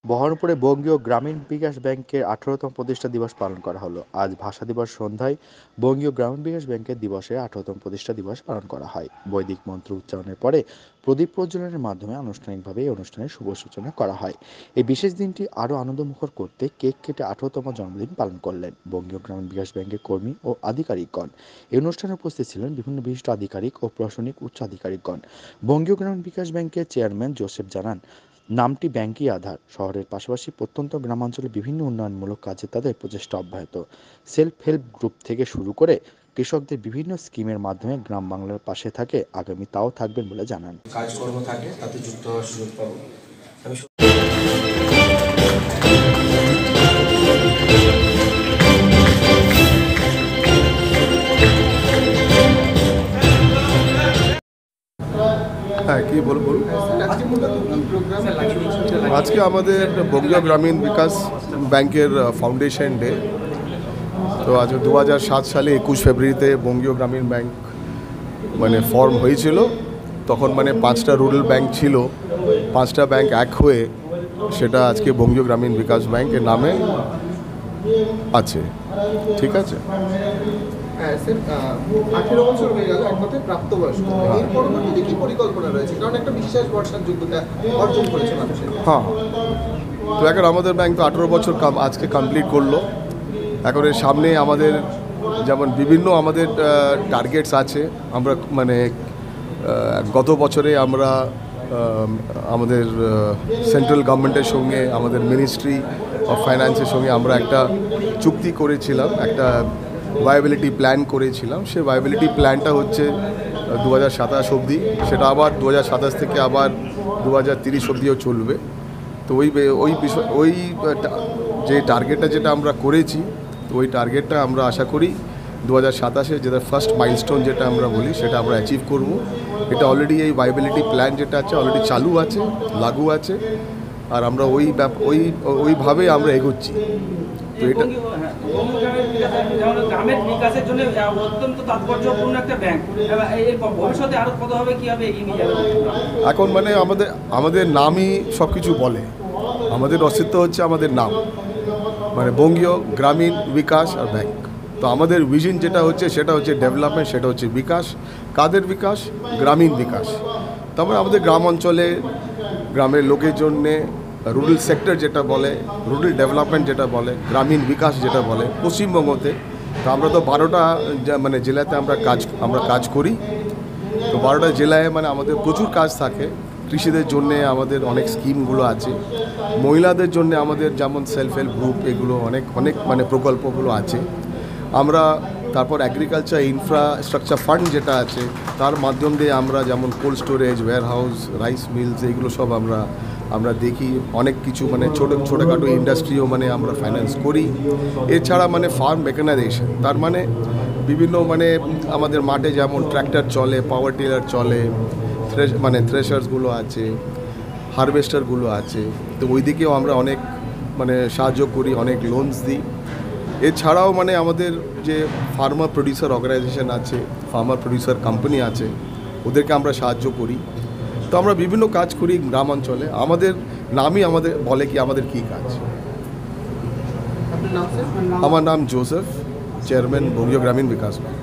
বহরমপুরে বঙ্গীয় গ্রামীণ বিকাশ ব্যাংকের 18তম প্রতিষ্ঠা দিবস পালন করা হলো। আজ ভাষা দিবস সন্ধ্যায় বঙ্গীয় গ্রামীণ বিকাশ ব্যাংকের দিবসে 18তম প্রতিষ্ঠা দিবস পালন করা হয়। বৈদিক মন্ত্র উচ্চারণের পরে প্রদীপ প্রজ্বলনের মাধ্যমে আনুষ্ঠানিকভাবে এই অনুষ্ঠানের শুভ সূচনা করা হয়। এই বিশেষ দিনটি আরও আনন্দমুখর করতে কেক কেটে 18তম জন্মদিন পালন করলেন বঙ্গীয় গ্রামীণ বিকাশ ব্যাংকের কর্মী ও আধিকারিকগণ। এই অনুষ্ঠানে উপস্থিত ছিলেন বিভিন্ন বিশিষ্ট আধিকারিক ও প্রশাসনিক উচ্চ আধিকারিকগণ। বঙ্গীয় গ্রামীণ বিকাশ ব্যাংকের চেয়ারম্যান জোসেফ জানান, নামটি ব্যাংকই আধার। শহরের পাশাপাশি প্রত্যন্ত গ্রামাঞ্চলে বিভিন্ন উন্নয়নমূলক কাজে তাদের প্রচেষ্টা অব্যাহত। সেলফ হেল্প গ্রুপ থেকে শুরু করে কৃষকদের বিভিন্ন স্কিমের মাধ্যমে গ্রাম বাংলার পাশে থাকে, আগামী তাও থাকবেন বলে জানান। কাজকর্ম থাকে তাতে যুক্ত হওয়ার সুযোগ পাবো। আমি হ্যাঁ, কি বলুন। আজকে আমাদের বঙ্গীয় গ্রামীণ বিকাশ ব্যাংকের ফাউন্ডেশন ডে। তো আজ 2007 সালে 21 ফেব্রুয়ারিতে বঙ্গীয় গ্রামীণ ব্যাংক ফর্ম হয়েছিল। তখন 5টা রুরাল ব্যাংক ছিল, 5টা ব্যাংক এক হয়ে সেটা আজকে বঙ্গীয় গ্রামীণ বিকাশ ব্যাংকের নামে আছে। ঠিক আছে। হ্যাঁ স্যার, 18 বছর হয়ে গেল একমাত্র প্রাপ্তবয়স্ক। এর পরবর্তীতে কি পরিকল্পনা রয়েছে? কারণ একটা বিশ্বাস ভরসার যোগ্যতা অর্জন করেছে মানুষের। হ্যাঁ, তো এখন আমাদের ব্যাংক তো 18 বছর আজকে কমপ্লিট করলো। এখন এর সামনে আমাদের যেমন বিভিন্ন আমাদের টার্গেটস আছে। আমরা গত বছরে আমরা আমাদের সেন্ট্রাল গভর্নমেন্টের সঙ্গে, আমাদের মিনিস্ট্রি অফ ফাইন্যান্সের সঙ্গে আমরা একটা চুক্তি করেছিলাম, একটা ভায়াবিলিটি প্ল্যান করেছিলাম। সেই ভায়াবিলিটি প্ল্যানটা হচ্ছে 2027 অবধি, সেটা আবার 2027 থেকে আবার 2030 অবধিও চলবে। তো ওই যে টার্গেটটা যেটা আমরা করেছি, তো ওই টার্গেটটা আমরা আশা করি 2027-এ যেটা ফার্স্ট মাইলস্টোন যেটা আমরা বলি সেটা আমরা অ্যাচিভ করব। এটা অলরেডি এই ভায়াবিলিটি প্ল্যান যেটা আছে অলরেডি চালু আছে, লাগু আছে, আর আমরা ওইভাবে আমরা এগোচ্ছি। তো এটা গ্রামের বিকাশের জন্য অত্যন্ত তাৎপর্যপূর্ণ একটা ব্যাংক। এর ভবিষ্যতে আরো কত হবে, কি হবে, এগিয়ে নিয়ে যাবে? এখন আমাদের নামই সব কিছু বলে। আমাদের অস্তিত্ব হচ্ছে আমাদের নাম, বঙ্গীয় গ্রামীণ বিকাশ আর ব্যাংক। তো আমাদের ভিশন যেটা হচ্ছে সেটা হচ্ছে ডেভেলপমেন্ট, সেটা হচ্ছে বিকাশ। কাদের বিকাশ? গ্রামীণ বিকাশ। তারপরে আমাদের গ্রাম অঞ্চলে গ্রামের লোকের জন্যে রুরাল সেক্টর যেটা বলে, রুরাল ডেভেলপমেন্ট যেটা বলে, গ্রামীণ বিকাশ যেটা বলে পশ্চিমবঙ্গতে। তো আমরা তো 12টা জেলাতে আমরা কাজ করি। তো 12টা জেলায় আমাদের প্রচুর কাজ থাকে। কৃষিদের জন্যে আমাদের অনেক স্কিমগুলো আছে, মহিলাদের জন্য আমাদের যেমন সেলফ হেল্প গ্রুপ, এগুলো অনেক প্রকল্পগুলো আছে। আমরা তারপর এগ্রিকালচার ইনফ্রাস্ট্রাকচার ফান্ড যেটা আছে তার মাধ্যম দিয়ে আমরা যেমন cold storage, warehouse, rice mills, এগুলো সব আমরা দেখি। অনেক কিছু ছোটোখাটো ইন্ডাস্ট্রিও আমরা ফাইন্যান্স করি। এছাড়া ফার্ম মেকানাইজেশন, তার বিভিন্ন আমাদের মাঠে যেমন ট্র্যাক্টর চলে, পাওয়ার টিলার চলে, থ্রেশার্সগুলো আছে, হারভেস্টারগুলো আছে। তো ওই দিকেও আমরা অনেক সাহায্য করি, অনেক লোনস দিই। এছাড়াও আমাদের যে ফার্মার প্রডিউসার অর্গানাইজেশন আছে, ফার্মার প্রডিউসার কোম্পানি আছে, ওদেরকে আমরা সাহায্য করি। তো আমরা বিভিন্ন কাজ করি গ্রাম অঞ্চলে। আমাদের নামই আমাদের বলে কি আমাদের কী কাজ। আপনার নাম স্যার? আমার নাম জোসেফ, চেয়ারম্যান বঙ্গীয় গ্রামীণ বিকাশ ব্যাংক।